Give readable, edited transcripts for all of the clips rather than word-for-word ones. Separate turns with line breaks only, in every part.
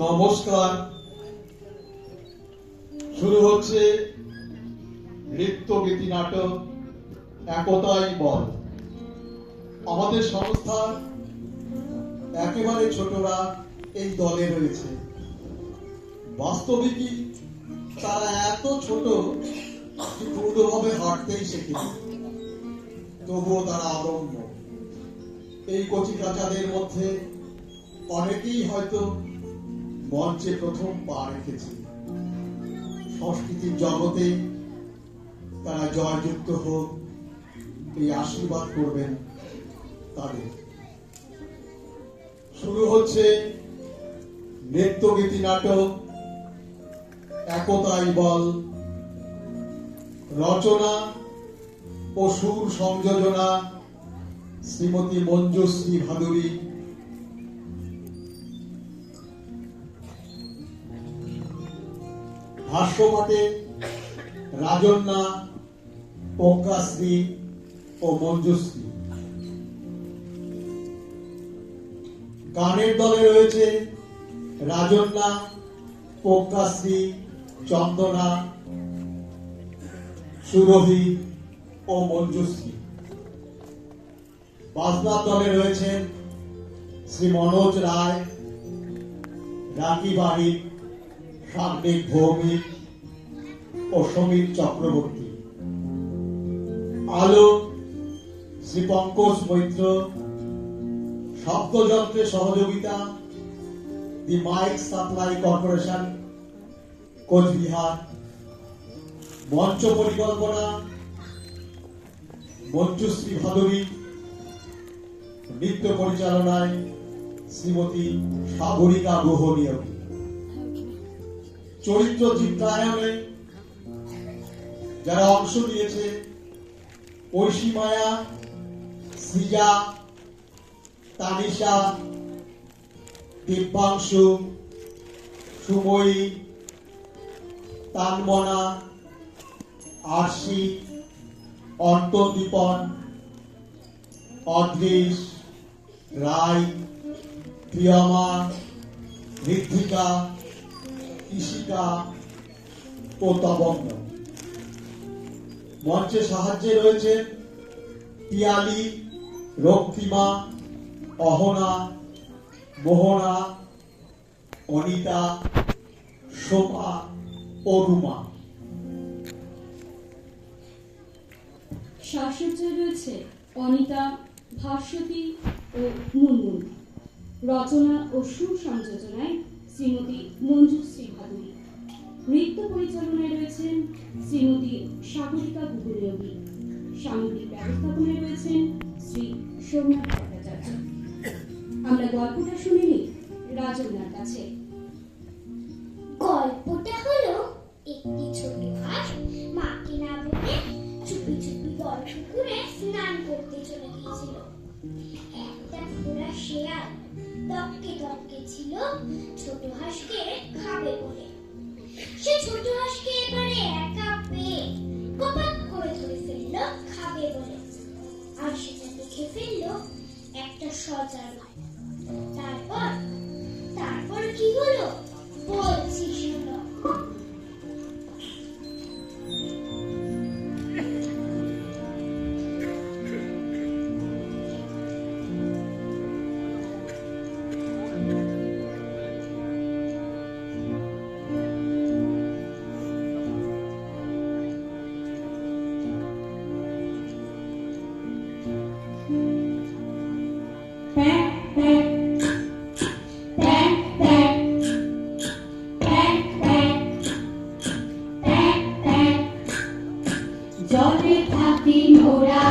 নমস্কার। শুরু হচ্ছে নৃত্য গীতি নাটক একতাই বল। আমাদের সংস্থার একেবারে ছোটরা এই দলে রয়েছে। বাস্তবিকই তারা এত ছোট যে পূর্ণভাবে হাঁটতেই শেখেনি, তবুও তারা আদম্য। এই কচি কাচাদের মধ্যে অনেকেই হয়তো মঞ্চে প্রথম পা রেখেছে। সংস্কৃতির জগতে তারা জয়যুক্ত হোক, এই আশীর্বাদ করবেন তাদের। শুরু হচ্ছে নৃত্য গীতি নাটক একতাই বল। রচনা ও সুর সংযোজনা শ্রীমতী মঞ্জুশ্রী ভাদুরী। ভাষ্যপাঠে রাজন্যা, প্রজ্ঞাশ্রী ও মঞ্জুশ্রী। গানের দলে রয়েছে রাজন্যা, প্রজ্ঞাশ্রী, চন্দনা, সুরভি ও মঞ্জুশ্রী। বাজনার দলে রয়েছেন শ্রী মনোজ রায়, রাকি বাহিক, সাগ্নিক ভৌমিক ও সমীর চক্রবর্তী। আলো শ্রী পঙ্কজ মৈত্র। শব্দযন্ত্রে সহযোগিতা দি মাইক সাপ্লাই কর্পোরেশন, কোচবিহার। মঞ্চ পরিকল্পনা মঞ্জুশ্রী ভাদুরী। নৃত্য পরিচালনায় শ্রীমতী সাগরিকা গুহ নিয়োগী। চরিত্র চিত্রায়নে যারা অংশ নিয়েছে ঐশী মায়া, সৃজা, তানিশা, দিব্যাংশু, সুময়ী, তানমনা, আরশি, অন্তর্দীপন, অদৃশ, রায়, প্রিয়মা, ঋদ্ধিকা, ঈশিকা ও তবঙ্গ। মঞ্চে সাহায্যে রয়েছে পিয়ালি, রক্তিমা, অহনা, মোহনা, অনিতা, শোভা ও রুমা।
সাজসজ্জায় রয়েছে অনিতা, ভাস্বতী ও মুনমুন। রচনা ও সুর সংযোজনায় শ্রীমতী মঞ্জুশ্রী ভাদুরী। নৃত্য পরিচালনায় রয়েছেন শ্রীমতী সাগরিকা গুহ নিয়োগী। সামগ্রিক ব্যবস্থাপনায় রয়েছেন শ্রী সোমনাথ ভট্টাচার্য। আমরা গল্পটা শুনে নিই রাজন্যার কাছে।
গল্পটা হলো একটি ছোট হাঁস মাকে না বলে চুপি চুপি বড় পুকুরে স্নান করতে চলে গিয়েছিল। একটা ঘোড়া শেয়াল তককে তককে ছিল ছোট হাঁসকে খাবে বলে। সে ছোট হাঁসকে এবারে একা পেয়ে কপাক করে ধরে ফেললো খাবে বলে। আর সেটা দেখে ফেললো একটা সজারু। তারপর কি হলো বলছি শোনো।
জলে থাকি মোরা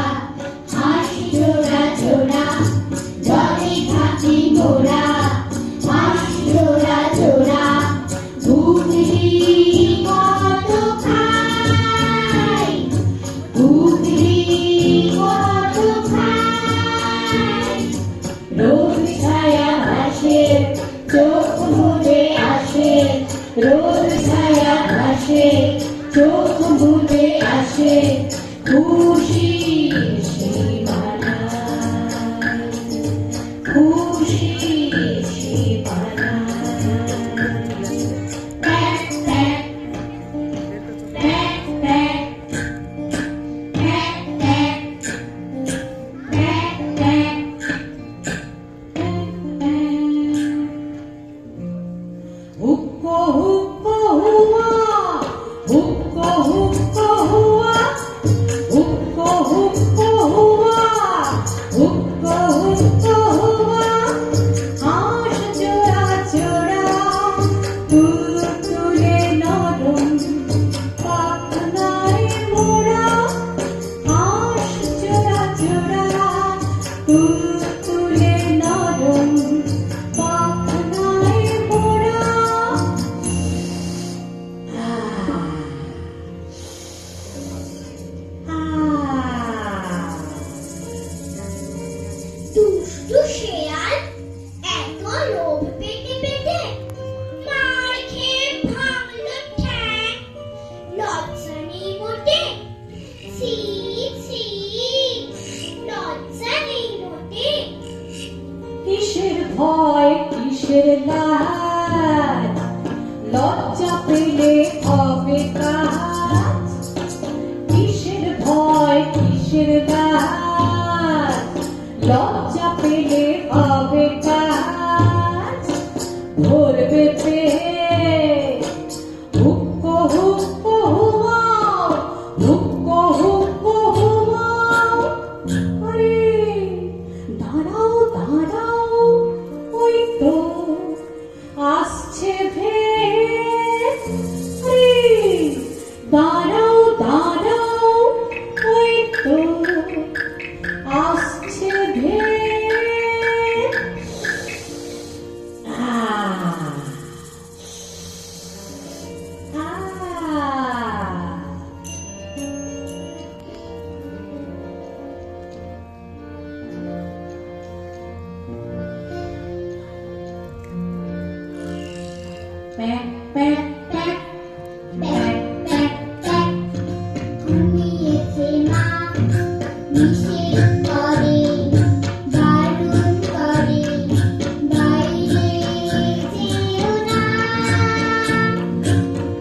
হাঁস জোড়া জোড়া, জলে থাকি মোরা হাঁস জোড়া জোড়া। ঘুগনি কত খাই, ঘুগনি কত খাই। রোদ ছায়া আসে চোখ মুজে আসে, রোদ ছায়া আসে চোখ মুজে আসে। খুশি সীমানা, খুশি সীমানা। তুলে নরম পাখনায় মোড়া।
দুষ্টু শেয়াল এত লোভ পেতে পেতে মার খেয়ে ভাঙলো ঠ্যাং। লজ্জা নেই মোটে, ছি ছি, লজ্জা নেই মোটে।
কিসের ভয় কিসের লাজ, লজ্জা পেলে হবে কাজ। কিসের ভয় কিসের লাজ, লজ্জা পেলে হবে কাজ। ধরবে পেট হুক্কো হুক্কো হুমাও, হুক্কো হুক্কো হুমাও। আরে দাঁড়াও দাঁড়াও, ওই তো আসছে ভেট। আরে দাঁড়াও দাঁড়াও, ওই তো আসছে ভেট। আহ প্যাক প্যাক প্যাক প্যাক প্যাক প্যাক।
ঘুমিয়েছে মা, নিষেধ করে, বারণ করে, বাইরে যেও না।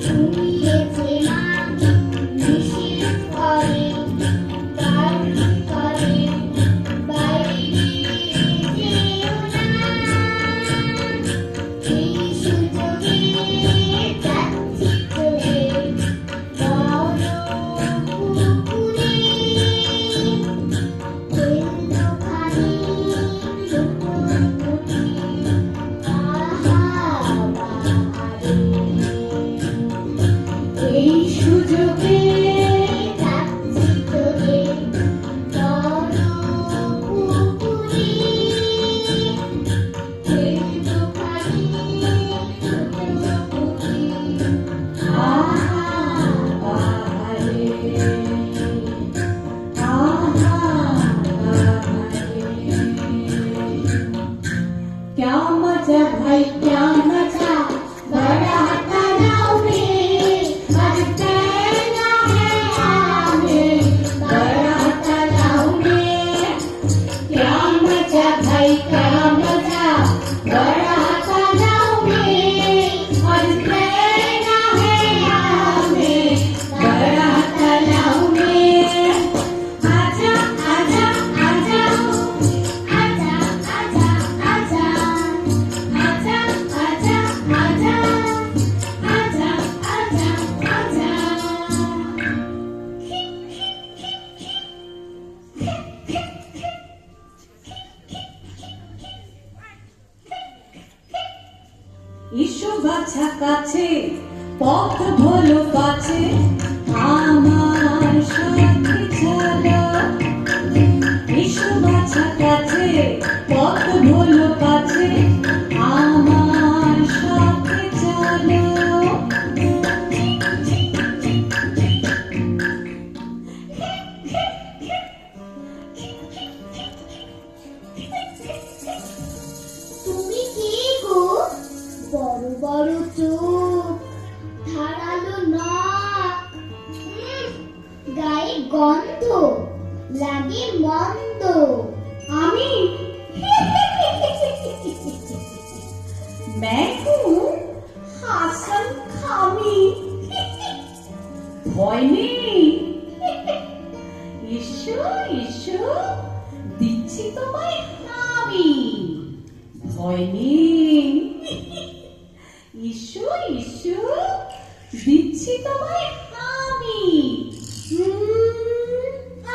ঘুমিয়েছে মা, নিষেধ করে, বারণ করে, বাইরে যেও না। এই সুযোগে যাচ্ছি চলে বড় পুকুরে। তেলখানি লুকোচুরি, আহা বাহারে।
এই সুযোগে
যাচ্ছি চলে বড় পুকুরে। তেলখানি লুকোচুরি,
আহা বাহারে, আহা বাহারে। क्या मजा भाई क्या मजा, बड़ा तालाब में आज तैरना है हमें। बड़ा तालाब में क्या मजा भाई क्या मजा, बड़ा तालाब में आज तैरना है हमें। बड़ा तालाब में आजा आजा आजा,
आजा आजा आजा,
आजा आजा आजा, आजा आजा आजा। ইসো বাছা কাছে, পথ ভোলো কাছে, আমার সাথে চলো। ইসো বাছা কাছে, পথ ভোলো কাছে, আমার সাথে চলো।
তুমি কে গো? বড় বড় চোখ, ধারালো নাক, গায়ে গন্ধ, লাগে মন্দ।
আমি मैं हूँ हासन खामी, ভয় নেই। ইসো ইসো দিচ্ছি তোমায় আমি, ভয় নেই। ইসো ইসো দিচ্ছি তোমায় আমি।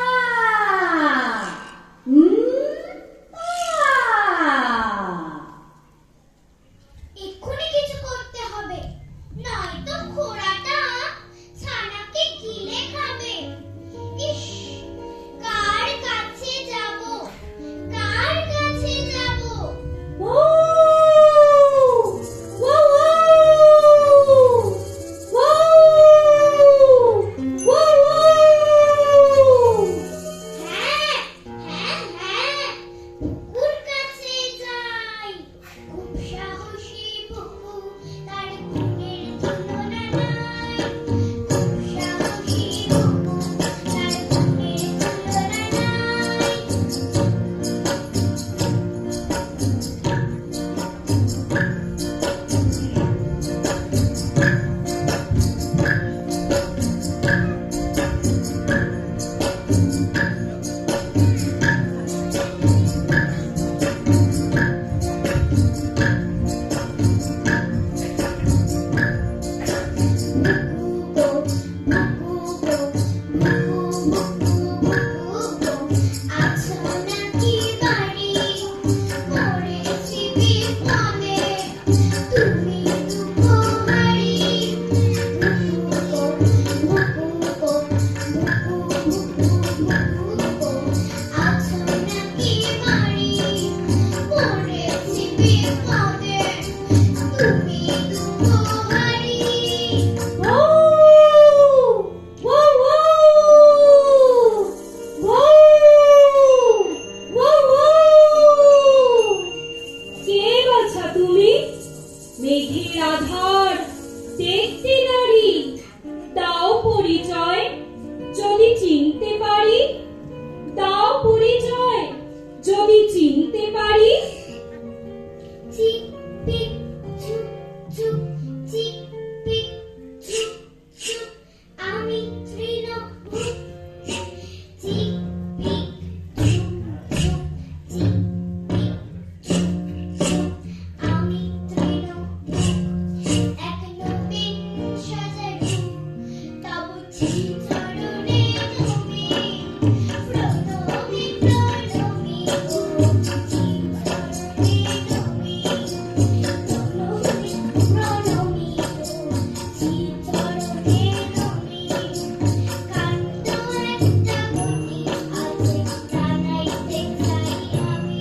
আ
এক্ষুনি কিছু করতে হবে, নয়তো ঘোড়াটা ছানাকে গিলে খাবে। ইস, কার কাছে যাব, কার
অপরিচয় যদি চিনতে পারি।
চিক পিক চুপ চুপ, চিক পিক চুপ চুপ, আমি তৃণভূম। চিক পিক চুপ চুপ, চিক পিক চুপ চুপ, আমি তৃণভূম। এক নবীন সাজার রূপ, তব শ্রীচরণে নমি। প্রণমি প্রণমি গো, শ্রীচরণে নমি। প্রণমি প্রণমি গো, শ্রীচরণে নমি। কাণ্ড একটা গতি আছে, জানাইতে চাই আমি।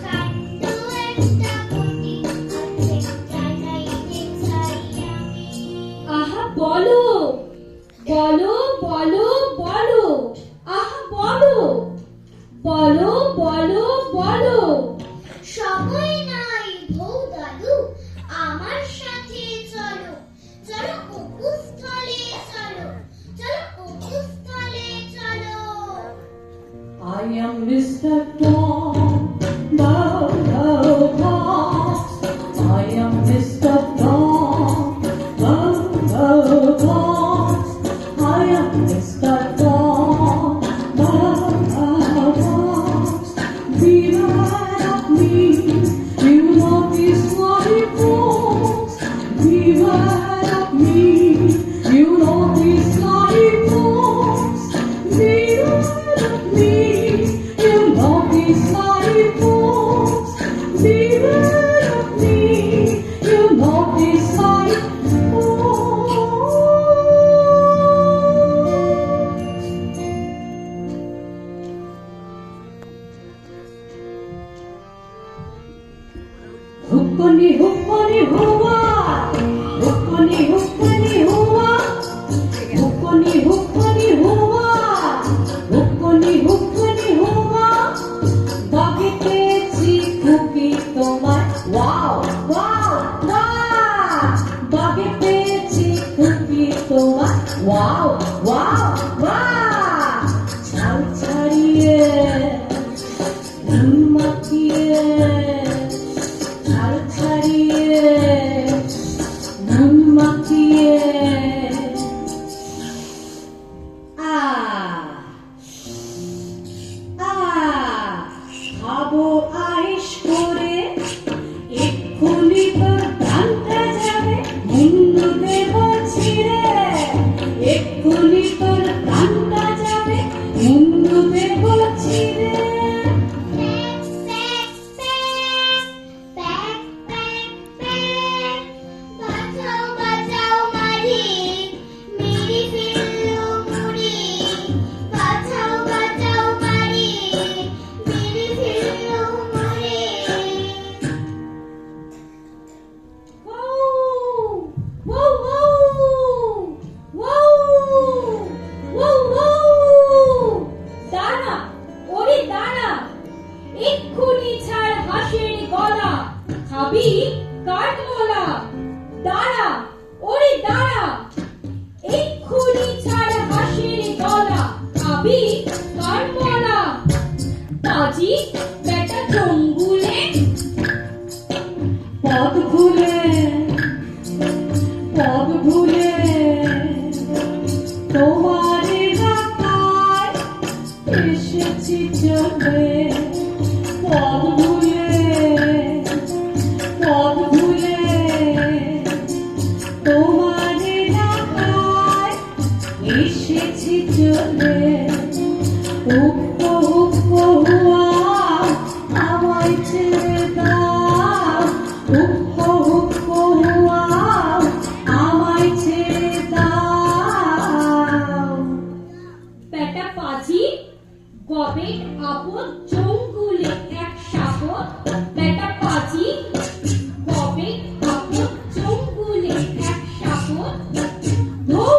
কাণ্ড একটা গতি আছে, জানাইতে চাই আমি।
আহা বলো বলো বলো বলো, আহা বলো বলো বলো বলো।
সময় নাই ভৌ দাদু, আমার সাথে চলো। চলো অকুস্থলে চলো, চলো অকুস্থলে চলো।
I am Mr. Tom, Tom. I am Mr. Tom, Tom. I am Mr. Tom, Tom. Beware of me, you notice my bones. Beware of me, you notice my bones. Beware of me, you notice my bones. Beware of me, you notice my bones. Hukkani hukkani huwa, hukkani hukkani huwa, hukkani hukkani huwa, hukkani hukkani huwa. বাগে পেয়েছি খুকি তোমার, wow wow wow. বাগে পেয়েছি খুকি তোমার, wow wow wow. ছাল ছাড়িয়ে নুন মাখিয়ে, ছাল ছাড়িয়ে নুন মাখিয়ে। খাবো আয়েশ করে, এক্ষুনি তোর প্রাণটা যাবে মুন্ডু দেব ছিঁড়ে। এক্ষুনি তোর প্রাণটা যাবে মুন্ডু দেব ছিঁড়ে।
প্যাক প্যাক প্যাক, প্যাক প্যাক প্যাক। বাঁচাও বাঁচাও মারি, মেরে ফেললো মুড়ি। বাঁচাও বাঁচাও মারি, মেরে ফেললো মুড়ি।
Wow! Wow! Wow! Wow! Wow! দাঁড়া, ওরে দাঁড়া, এক্ষুনি ছাড় হাঁসের গলা, খাবি কাঠমোলা। দাঁড়া, ওরে দাঁড়া, এক্ষুনি ছাড় হাঁসের গলা, খাবি কাঠমোলা। পাজি বেটা জঙ্গুলে
পথ ভুলে পথ ভুলে তোমার এলাকায় এসেছি চলে। পথ ভুলে পথ ভুলে তোমার এলাকায় এসেছি চলে। উপ্পো উপ্পো হুয়া, আমায় ছেড়ে দাও। উপ্পো উপ্পো হুয়া, আমায় ছেড়ে দাও।
বেটা পাজি গবেট আপদ জঙ্গুলে এক সাপত। বেটা পাজি গবেট আপদ জঙ্গুলে এক সাপত। ভৌ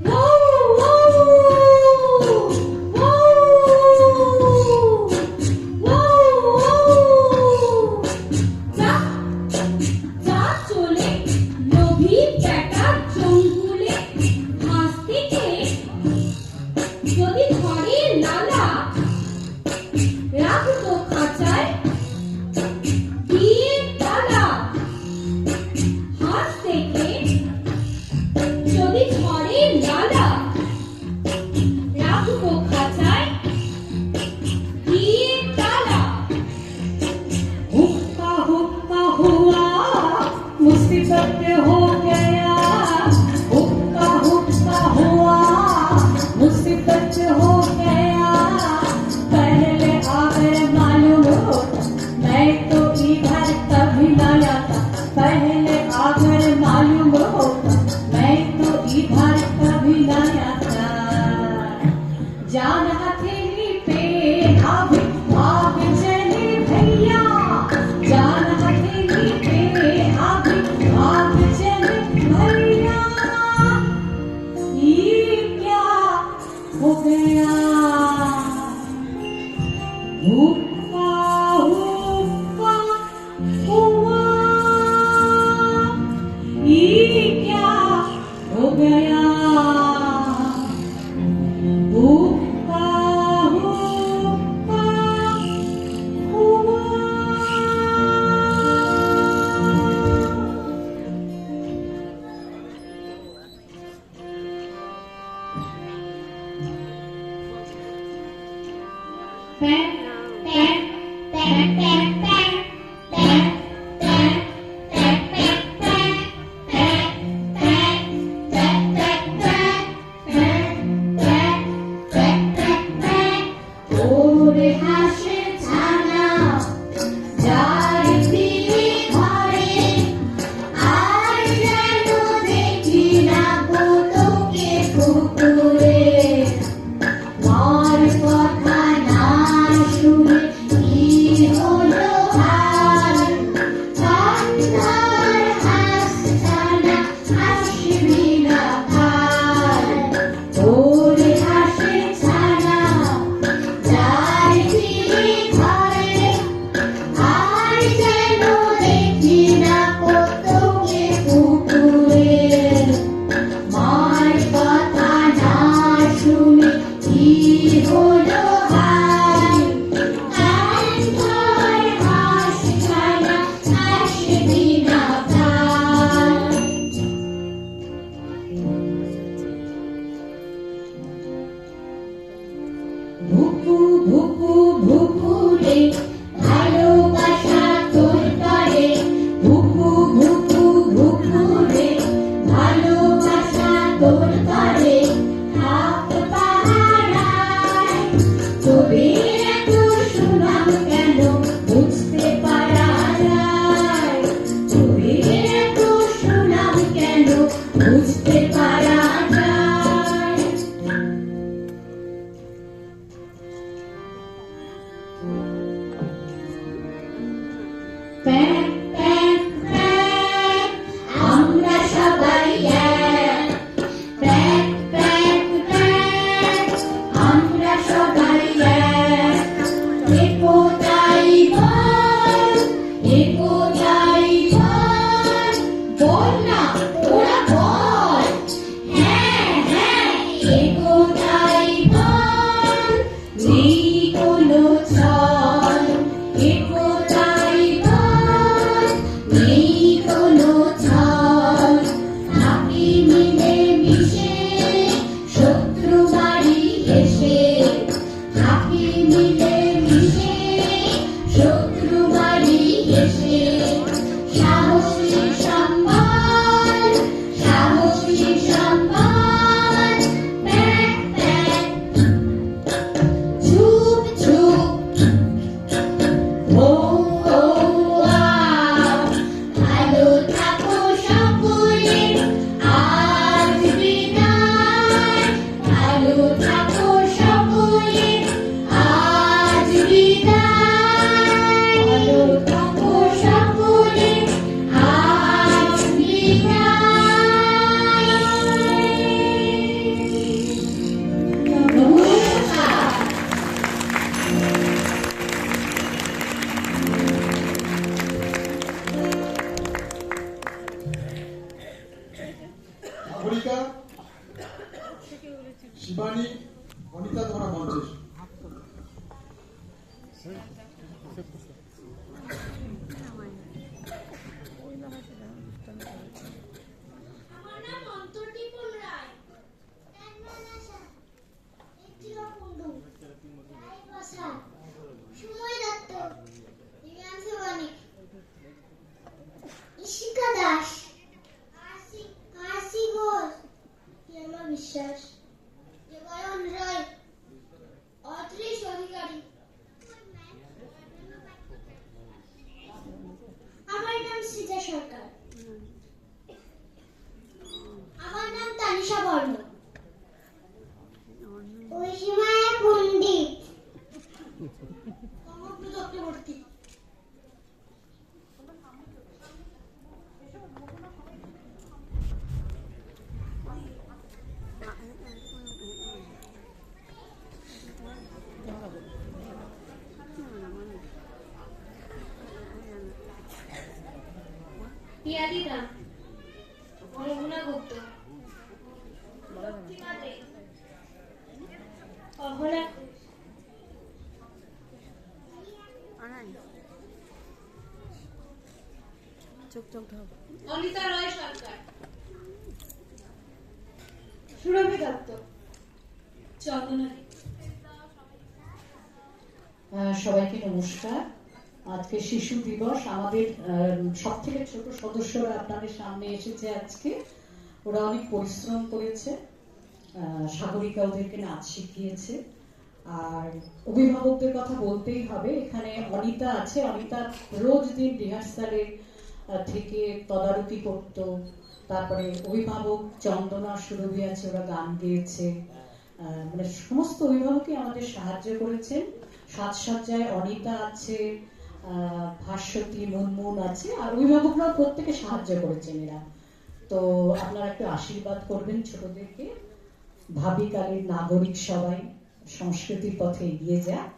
ভৌ ভৌ ভৌ যদি যদি ধরে লালা রাখবো খাঁচায় দিয়ে তালা হাত থেকে যদি ধরে লালা রাখবো খাঁচায় দিয়ে তালা
हुक्का हुक्का हुआ मुसीबत हो गया हुक्का हुक्का हुआ मुसीबत हो गया पहले आकर मालूम होता मैं तो इधर कभी न आता पहले आकर मालूम होता मैं तो इधर कभी न आता जान हथेली पे आग आग चले भैया जान हथेली पे आग आग चले भैया ये क्या हो गया हुक्का हुक्का हुआ ये क्या हो गया हुक्का हुक्का हुआ
ওরে হাসে ছানা যার দিয়ে ঘরে আর যেন দেখি না গো তোকে পুকুরে মার কথা না শুনে কি হলো আর কান্নার হাসছানা আসবি না আর ওরে হাসে ছানা যার দিয়ে ঘরে আর যেন দেখি না গো তোকে পুকুরে মার কথা না শুনে কি হলো হায় কান্নার হাসছানা আসবি না আর ভুকু ভুকু ভুকুরে ভালোবাসা তোর করে ভুকু ভুকু ভুকুরে ভালোবাসা তোর করে থাক পাহারায় তবে এত সুনাম কেন বুঝতে পারা যায় তবে এত সুনাম কেন বুঝতে পারা যায়
পিয়ালি না, অরুণা গুপ্ত, রক্তিমা দে, অহনা, অনিতা রয় সরকার, সুরভি দত্ত, চন্দনা দে।
সবাইকে নমস্কার। আজকে শিশু দিবস। আমাদের সব থেকে ছোট সদস্যরা আপনাদের সামনে এসেছে আজকে। ওরা অনেক পরিশ্রম করেছে। সাগরিকা ওদেরকে নাচ শিখিয়েছে। আর অভিভাবকদের কথা বলতেই হবে। এখানে অনিতা আছে। অনিতা রোজ দিন রিহার্সালে থেকে তদারকি করতো। তারপরে অভিভাবক চন্দনা সুরভি আছে, ওরা গান গেয়েছে। মানে সমস্ত অভিভাবকই আমাদের সাহায্য করেছেন। সাজসজ্জায় অনিতা আছে, ভাস্বতী, মুনমুন আছে, আর অভিভাবকরাও প্রত্যেকে সাহায্য করেছেন এরা। তো আপনারা একটু আশীর্বাদ করবেন ছোটদেরকে। ভাবিকালের নাগরিক সবাই সংস্কৃতির পথে এগিয়ে যাক।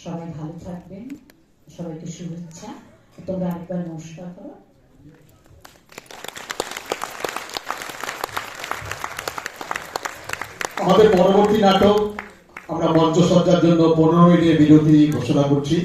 সবাই ভালো থাকবেন। সবাইকে শুভেচ্ছা। তোমরা আরেকবার নমস্কার করো।
আমাদের পরবর্তী নাটক আমরা মঞ্চসজ্জার জন্য 15 মিনিটের বিরতি ঘোষণা করছি।